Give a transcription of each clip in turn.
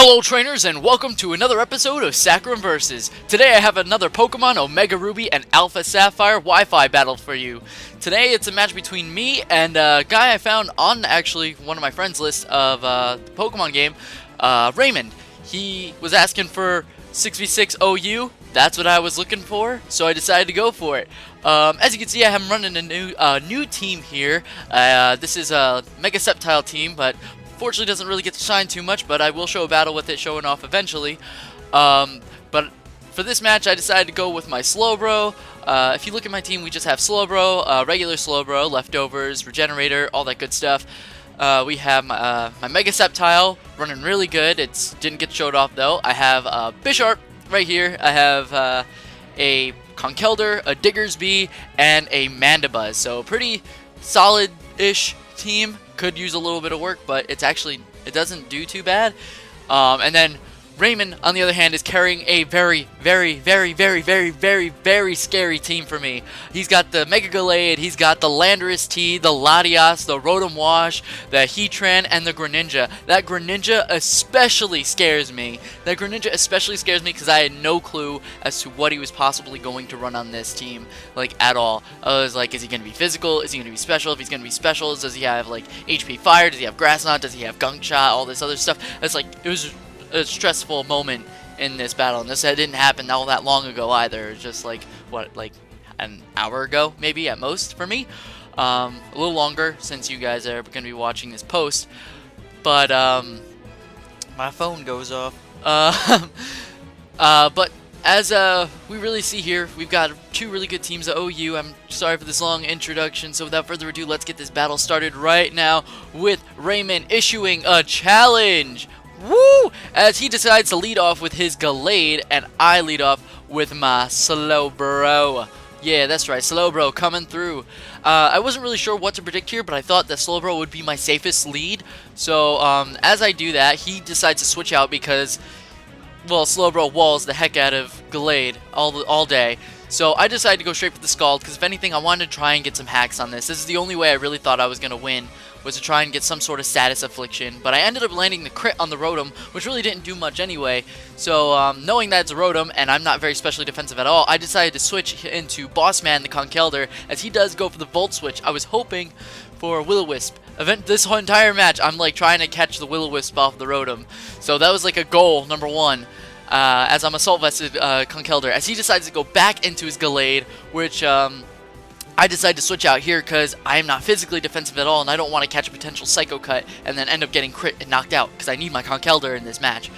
Hello trainers and welcome to another episode of Saccharum Versus. Today I have another Pokemon Omega Ruby and Alpha Sapphire Wi-Fi battle for you. Today it's a match between me and a guy I found on actually one of my friends' list of the Pokemon game, Raymond. He was asking for 6v6 OU. That's what I was looking for, so I decided to go for it. As you can see, I'm running a new team here. This is a Mega Sceptile team, but fortunately doesn't really get to shine too much, but I will show a battle with it showing off eventually. But for this match I decided to go with my Slowbro. If you look at my team, we just have Slowbro, regular Slowbro, leftovers, regenerator, all that good stuff. We have my Mega Sceptile running really good. It didn't get showed off though. I have Bisharp right here. I have a Conkeldurr, a Diggersby, and a Mandibuzz. So pretty solid-ish team. Could use a little bit of work, but it doesn't do too bad. And then Raymond, on the other hand, is carrying a very scary team for me. He's got the Mega Gallade, he's got the Landorus T, the Latias, the Rotom Wash, the Heatran, and the Greninja. That Greninja especially scares me. Because I had no clue as to what he was possibly going to run on this team, like, at all. I was like, is he going to be physical? Is he going to be special? If he's going to be special, does he have, like, HP Fire? Does he have Grass Knot? Does he have Gunk Shot? All this other stuff. It's like, it was a stressful moment in this battle, and this didn't happen all that long ago either. It's just like like an hour ago maybe at most for me. A little longer since you guys are going to be watching this post, but my phone goes off. But as we really see here, we've got two really good teams at OU. I'm sorry for this long introduction, so without further ado, let's get this battle started right now with Raymond issuing a challenge. Woo! As he decides to lead off with his Gallade, and I lead off with my Slowbro. Yeah, that's right, Slowbro coming through. I wasn't really sure what to predict here, but I thought that Slowbro would be my safest lead. So, as I do that, he decides to switch out because, well, Slowbro walls the heck out of Gallade all day. So I decided to go straight for the Scald, because if anything, I wanted to try and get some hacks on this. This is the only way I really thought I was going to win, was to try and get some sort of status affliction. But I ended up landing the crit on the Rotom, which really didn't do much anyway. So knowing that it's a Rotom, and I'm not very specially defensive at all, I decided to switch into Bossman, the Conkeldurr, as he does go for the Volt Switch. I was hoping for Will-O-Wisp. This whole entire match, I'm like trying to catch the Will-O-Wisp off the Rotom. So that was like a goal, number one. As I'm Assault Vested Conkeldurr, as he decides to go back into his Gallade, which I decided to switch out here because I am not physically defensive at all, and I don't want to catch a potential Psycho Cut and then end up getting crit and knocked out, because I need my Conkeldurr in this match.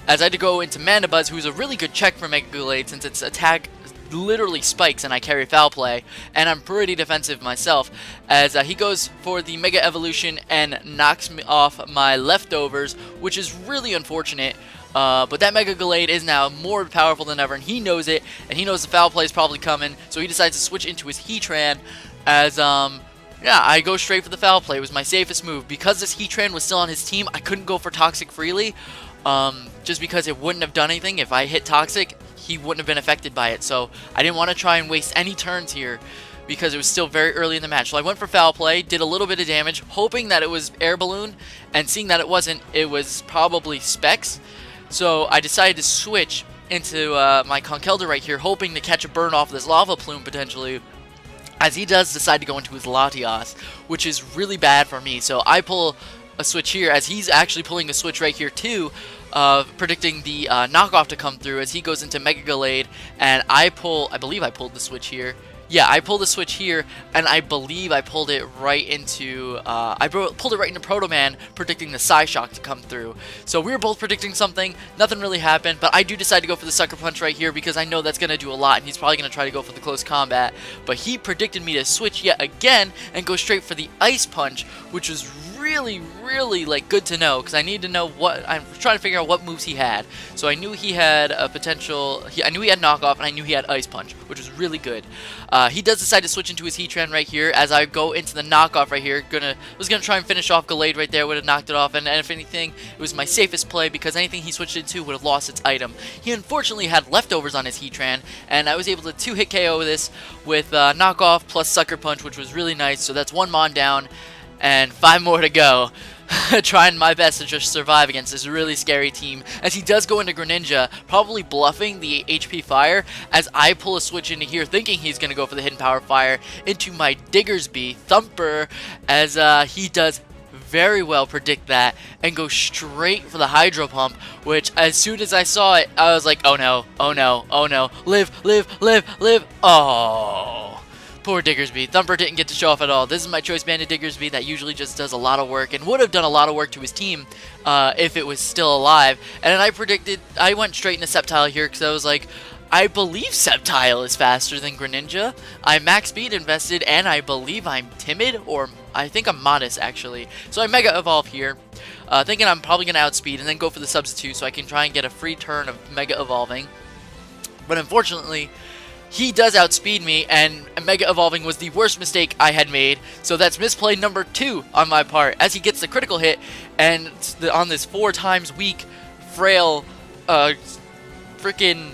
As I had to go into Mandibuzz, who's a really good check for Mega Gallade since its attack literally spikes and I carry Foul Play, and I'm pretty defensive myself, as he goes for the Mega Evolution and knocks me off my leftovers, which is really unfortunate. But that Mega Gallade is now more powerful than ever, and he knows it, and he knows the Foul Play is probably coming, so he decides to switch into his Heatran, as, yeah, I go straight for the Foul Play. It was my safest move. Because this Heatran was still on his team, I couldn't go for Toxic freely, just because it wouldn't have done anything. If I hit Toxic, he wouldn't have been affected by it, so I didn't want to try and waste any turns here, because it was still very early in the match. So I went for Foul Play, did a little bit of damage, hoping that it was Air Balloon, and seeing that it wasn't, it was probably Specs. So I decided to switch into my Conkeldurr right here, hoping to catch a burn off this Lava Plume potentially, as he does decide to go into his Latias, which is really bad for me. So I pull a switch here, as he's actually pulling a switch right here too, predicting the knockoff to come through, as he goes into Mega Gallade, and I believe I pulled the switch here. Yeah, I pulled the switch here, and I believe I pulled it right into, pulled it right into Proto Man, predicting the Psyshock to come through. So we were both predicting something, nothing really happened, but I do decide to go for the Sucker Punch right here, because I know that's going to do a lot, and he's probably going to try to go for the close combat. But he predicted me to switch yet again, and go straight for the Ice Punch, which was really like good to know, because I need to know what I'm trying to figure out what moves he had. So I knew he had a potential. I knew he had knockoff, and I knew he had Ice Punch, which was really good. He does decide to switch into his Heatran right here, as I go into the knockoff right here. Was gonna try and finish off Gallade right there, would have knocked it off, and if anything, it was my safest play, because anything he switched into would have lost its item. He unfortunately had leftovers on his Heatran, and I was able to 2-hit KO this with knockoff plus Sucker Punch, which was really nice. So that's one Mon down, and 5 more to go. trying my best to just survive against this really scary team, as he does go into Greninja, probably bluffing the HP Fire, as I pull a switch into here thinking he's going to go for the Hidden Power Fire into my Diggersby Thumper, as he does very well predict that and go straight for the Hydro Pump, which as soon as I saw it, I was like, oh no, oh no, oh no, live, live, live, live. Oh, poor Diggersby. Thumper didn't get to show off at all. This is my Choice Banded Diggersby that usually just does a lot of work and would have done a lot of work to his team if it was still alive. And then I went straight into Sceptile here because I was like, I believe Sceptile is faster than Greninja. I'm max speed invested, and I believe I'm timid, or I think I'm modest, actually. So I Mega Evolve here, thinking I'm probably going to outspeed, and then go for the Substitute so I can try and get a free turn of Mega Evolving. But unfortunately, he does outspeed me, and Mega Evolving was the worst mistake I had made. So that's misplay number 2 on my part, as he gets the critical hit, and on this 4 times weak, frail, freaking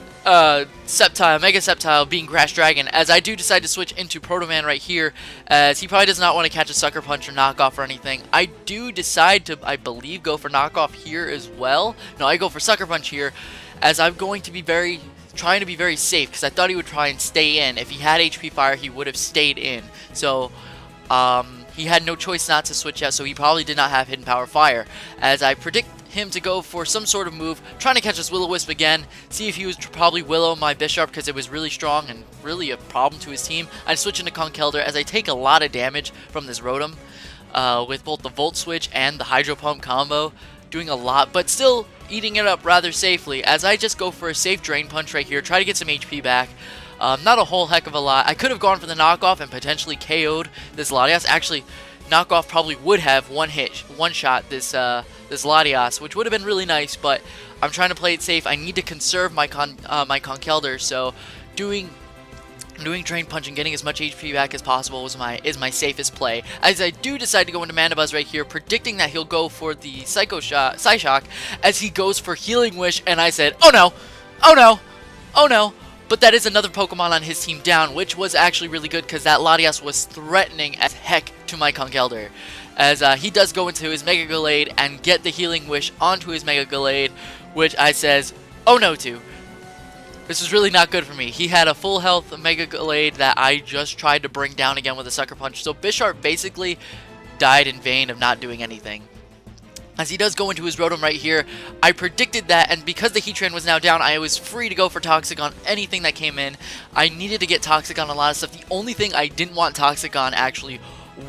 Sceptile, Mega Sceptile being Grass Dragon, as I do decide to switch into Proto Man right here, as he probably does not want to catch a Sucker Punch or Knockoff or anything. I do decide to, I believe, go for Knockoff here as well. No, I go for Sucker Punch here, as I'm going to be trying to be very safe, because I thought he would try and stay in. If he had HP Fire, he would have stayed in. So, he had no choice not to switch out, so he probably did not have Hidden Power Fire, as I predict him to go for some sort of move, trying to catch this Will-O-Wisp again, see if he was probably Willow my Bisharp because it was really strong and really a problem to his team. I switch into Conkeldurr as I take a lot of damage from this Rotom with both the Volt Switch and the Hydro Pump combo, doing a lot, but still eating it up rather safely, as I just go for a safe Drain Punch right here, try to get some HP back. Not a whole heck of a lot. I could have gone for the knockoff and potentially KO'd this Latias. Actually, knockoff probably would have one-shot this Latias, which would have been really nice, but I'm trying to play it safe. I need to conserve my Conkeldurr, so doing Drain Punch and getting as much HP back as possible is my safest play. As I do decide to go into Mandibuzz right here, predicting that he'll go for the Psyshock, as he goes for Healing Wish, and I said, oh no, oh no, oh no. But that is another Pokemon on his team down, which was actually really good because that Latias was threatening as heck to my Conkeldurr. As he does go into his Mega Gallade and get the Healing Wish onto his Mega Gallade, which I says, oh no to. This was really not good for me. He had a full health Mega Gallade that I just tried to bring down again with a Sucker Punch. So Bisharp basically died in vain of not doing anything. As he does go into his Rotom right here, I predicted that, and because the Heatran was now down, I was free to go for Toxic on anything that came in. I needed to get Toxic on a lot of stuff. The only thing I didn't want Toxic on, actually,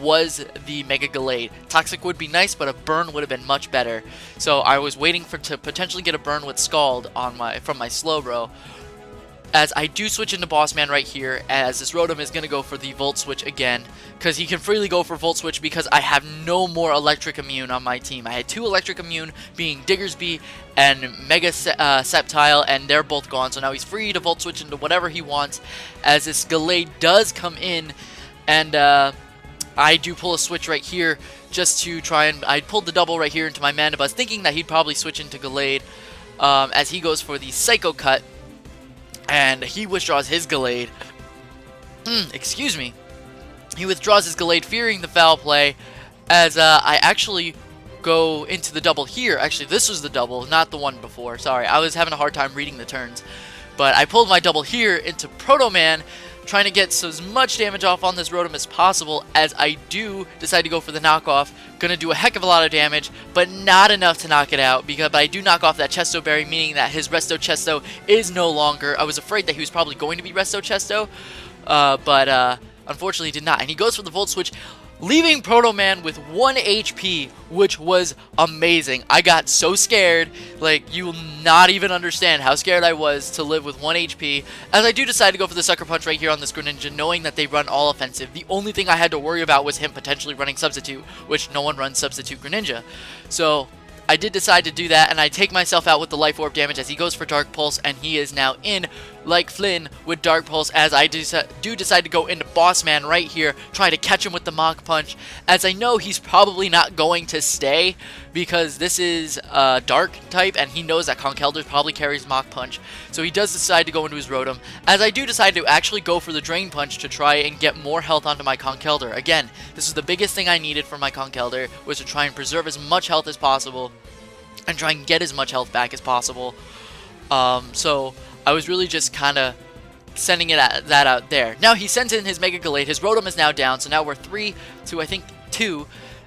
was the Mega Gallade. Toxic would be nice, but a burn would have been much better. So I was waiting to potentially get a burn with Scald on from my Slowbro. As I do switch into Boss Man right here, as this Rotom is going to go for the Volt Switch again, because he can freely go for Volt Switch because I have no more Electric Immune on my team. I had 2 Electric Immune, being Diggersby and Mega Sceptile, and they're both gone, so now he's free to Volt Switch into whatever he wants, as this Gallade does come in, and I do pull a switch right here, just to try and, I pulled the double right here into my Mandibuzz, thinking that he'd probably switch into Gallade, as he goes for the Psycho Cut, and he withdraws his Gallade. Excuse me. He withdraws his Gallade, fearing the foul play, as I actually go into the double here. Actually, this was the double, not the one before. Sorry, I was having a hard time reading the turns. But I pulled my double here into Proto Man, trying to get as much damage off on this Rotom as possible, as I do decide to go for the knockoff. Gonna do a heck of a lot of damage, but not enough to knock it out, because I do knock off that Chesto Berry, meaning that his Resto Chesto is no longer. I was afraid that he was probably going to be Resto Chesto, but unfortunately did not. And he goes for the Volt Switch, leaving Proto Man with 1 HP, which was amazing. I got so scared, like, you will not even understand how scared I was to live with 1 HP, as I do decide to go for the Sucker Punch right here on this Greninja, knowing that they run all offensive. The only thing I had to worry about was him potentially running Substitute, which no one runs Substitute Greninja. So I did decide to do that, and I take myself out with the Life Orb damage as he goes for Dark Pulse, and he is now in like Flynn with Dark Pulse, as I do decide to go into Boss Man right here, try to catch him with the Mach Punch, as I know he's probably not going to stay because this is Dark type and he knows that Conkeldurr probably carries Mach Punch, so he does decide to go into his Rotom, as I do decide to actually go for the Drain Punch to try and get more health onto my Conkeldurr. Again, this is the biggest thing I needed for my Conkeldurr, was to try and preserve as much health as possible and try and get as much health back as possible. So I was really just kind of sending that out there. Now he sends in his Mega Gallade. His Rotom is now down, so now we're 3 to I think 2.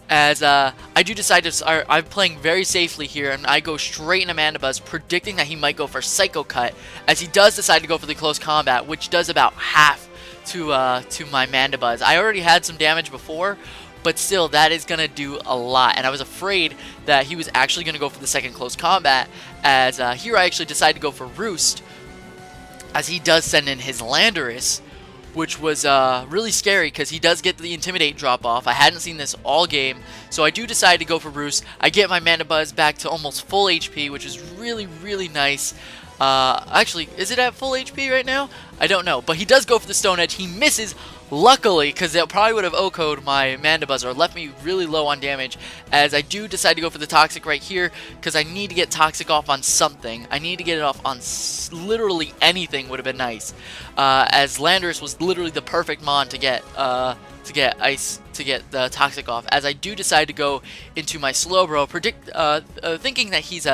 As I do decide to, I'm playing very safely here, and I go straight into Mandibuzz, predicting that he might go for Psycho Cut, as he does decide to go for the close combat, which does about half to my Mandibuzz. I already had some damage before, but still, that is going to do a lot. And I was afraid that he was actually going to go for the second close combat, as here I actually decided to go for Roost, as he does send in his Landorus, which was really scary because he does get the Intimidate drop off. I hadn't seen this all game, so I do decide to go for Roost. I get my Mandibuzz back to almost full HP, which is really, really nice. Actually, is it at full HP right now? I don't know, but he does go for the Stone Edge. He misses, luckily, because that probably would have OHKO'd my Mandibuzz or left me really low on damage, as I do decide to go for the Toxic right here because I need to get Toxic off on something. I need to get it off on literally anything would have been nice, as Landorus was literally the perfect mon to get the Toxic off, as I do decide to go into my Slowbro, thinking that he's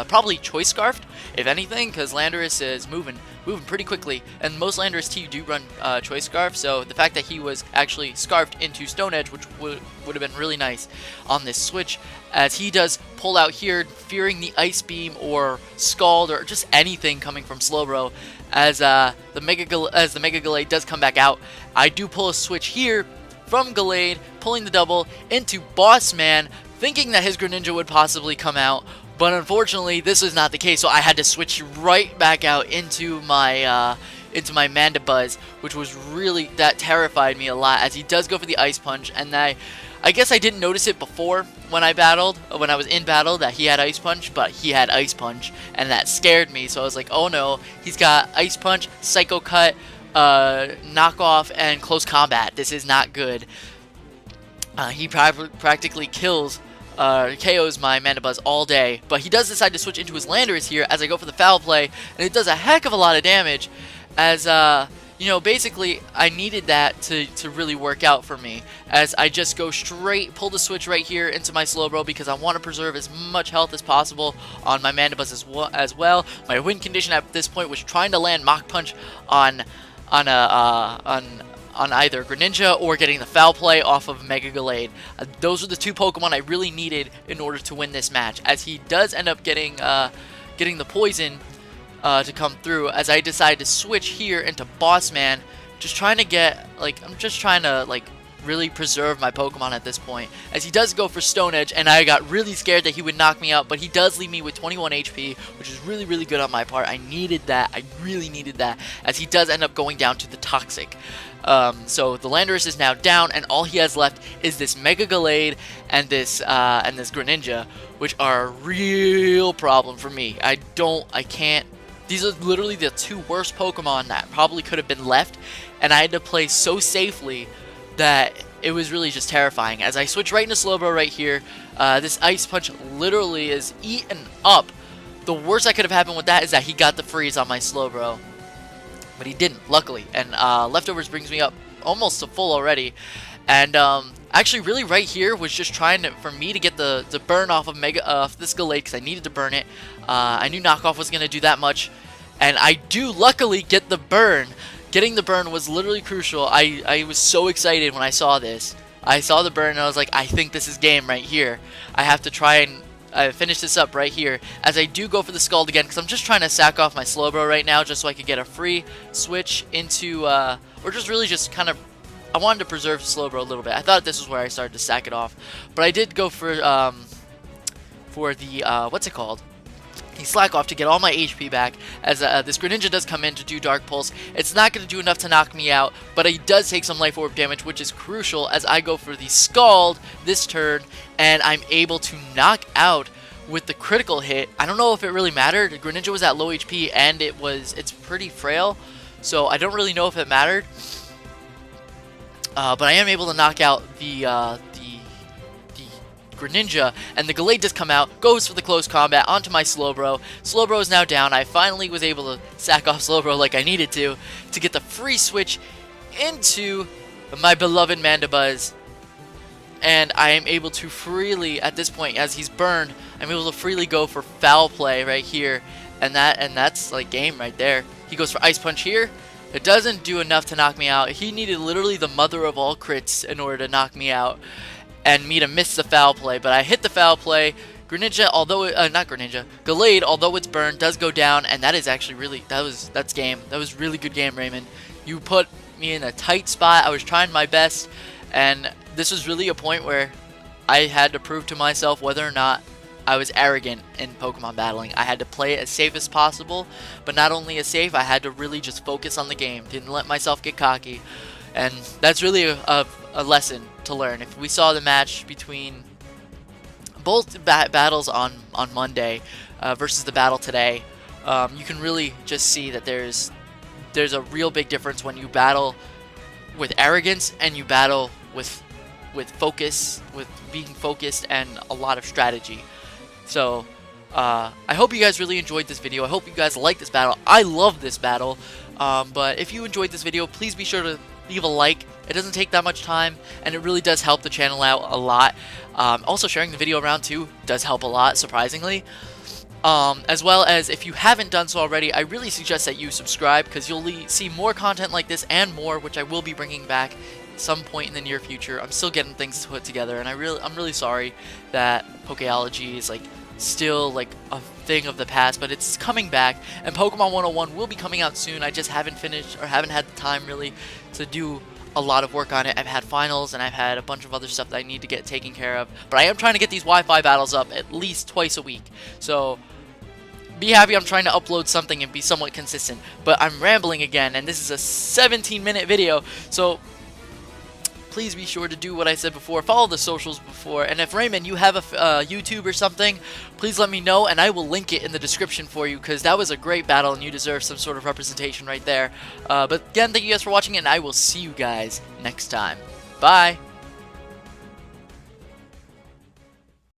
probably Choice Scarfed, if anything, because Landorus is moving pretty quickly, and most Landorus T do run Choice Scarf, so the fact that he was actually Scarfed into Stone Edge, which would have been really nice on this switch, as he does pull out here, fearing the Ice Beam or Scald or just anything coming from Slowbro, as the Mega Gallade does come back out. I do pull a switch here from Gallade, pulling the double into Boss Man, thinking that his Greninja would possibly come out, but unfortunately this was not the case, so I had to switch right back out into my Mandibuzz, which was really, that terrified me a lot, as he does go for the Ice Punch, and I guess I didn't notice it before when I was in battle, that he had Ice Punch, but he had Ice Punch, and that scared me, so I was like, oh no, he's got Ice Punch, Psycho Cut, Knockoff, and Close Combat. This is not good. He practically KOs my Mandibuzz all day, but he does decide to switch into his Landorus here as I go for the Foul Play, and it does a heck of a lot of damage, as you know, basically I needed that to really work out for me, as I just go straight, pull the switch right here into my Slowbro because I want to preserve as much health as possible on my Mandibuzz as well. My win condition at this point was trying to land Mach Punch on either Greninja or getting the Foul Play off of Mega Gallade. Those are the two Pokemon I really needed in order to win this match, as he does end up getting the Poison to come through, as I decide to switch here into Boss Man, just trying to get, I'm just trying to, really preserve my Pokemon at this point, as he does go for Stone Edge, and I got really scared that he would knock me out, but he does leave me with 21 HP, which is really, really good on my part. I needed that. I really needed that, as he does end up going down to the Toxic. So the Landorus is now down, and all he has left is this Mega Gallade and this Greninja, which are a real problem for me. I can't. These are literally the two worst Pokemon that probably could have been left, and I had to play so safely that it was really just terrifying. As I switch right into Slowbro right here, this Ice Punch literally is eaten up. The worst that could have happened with that is that he got the freeze on my Slowbro, but he didn't, luckily. And Leftovers brings me up almost to full already. And actually, really right here was just trying for me to get the burn off of this Gallade, because I needed to burn it. I knew Knockoff was going to do that much, and I do luckily get the burn. Getting the burn was literally crucial. I was so excited when I saw this. I saw the burn and I was like, I think this is game right here. I have to try and finish this up right here, as I do go for the Scald again, because I'm just trying to sack off my Slowbro right now just so I could get a free switch into, or just really just kind of, I wanted to preserve Slowbro a little bit. I thought this was where I started to sack it off, but I did go for the, what's it called? The Slack Off to get all my HP back, as this Greninja does come in to do Dark Pulse. It's not going to do enough to knock me out, but he does take some Life Orb damage, which is crucial, as I go for the Scald this turn, and I'm able to knock out with the critical hit. I don't know if it really mattered. Greninja was at low HP and it's pretty frail, so I don't really know if it mattered. But I am able to knock out the Greninja, and the Gallade does come out, goes for the close combat onto my Slowbro. Slowbro is now down. I finally was able to sack off Slowbro like I needed to get the free switch into my beloved Mandibuzz. And I am able to freely, at this point, as he's burned, I'm able to freely go for Foul Play right here, and that's like game right there. He goes for Ice Punch here. It doesn't do enough to knock me out. He needed literally the mother of all crits in order to knock me out and me to miss the Foul Play, but I hit the Foul Play. Greninja, although not Greninja, Gallade, although it's burned, does go down, and that is actually really, that's game. That was really good game, Raymond. You put me in a tight spot. I was trying my best, and this was really a point where I had to prove to myself whether or not I was arrogant in Pokemon battling. I had to play it as safe as possible, but not only as safe, I had to really just focus on the game. Didn't let myself get cocky, and that's really a lesson to learn. If we saw the match between both battles on Monday versus the battle today, you can really just see that there's a real big difference when you battle with arrogance and you battle with focus, with being focused and a lot of strategy. So I hope you guys really enjoyed this video. I hope you guys like this battle. I love this battle. But if you enjoyed this video, please be sure to leave a like. It doesn't take that much time, and it really does help the channel out a lot. Also, sharing the video around too does help a lot, surprisingly. As well as, if you haven't done so already, I really suggest that you subscribe, because you'll see more content like this and more, which I will be bringing back some point in the near future. I'm still getting things put together, and I'm really sorry that Pokeology is like still like a thing of the past, but it's coming back, and Pokemon 101 will be coming out soon. I just haven't finished or haven't had the time really to do a lot of work on it. I've had finals and I've had a bunch of other stuff that I need to get taken care of, but I am trying to get these Wi-Fi battles up at least twice a week, so be happy I'm trying to upload something and be somewhat consistent. But I'm rambling again, and this is a 17-minute video, so please be sure to do what I said before. Follow the socials before, and if Raymond, you have a YouTube or something, please let me know, and I will link it in the description for you, because that was a great battle, and you deserve some sort of representation right there. But again, thank you guys for watching, and I will see you guys next time. Bye!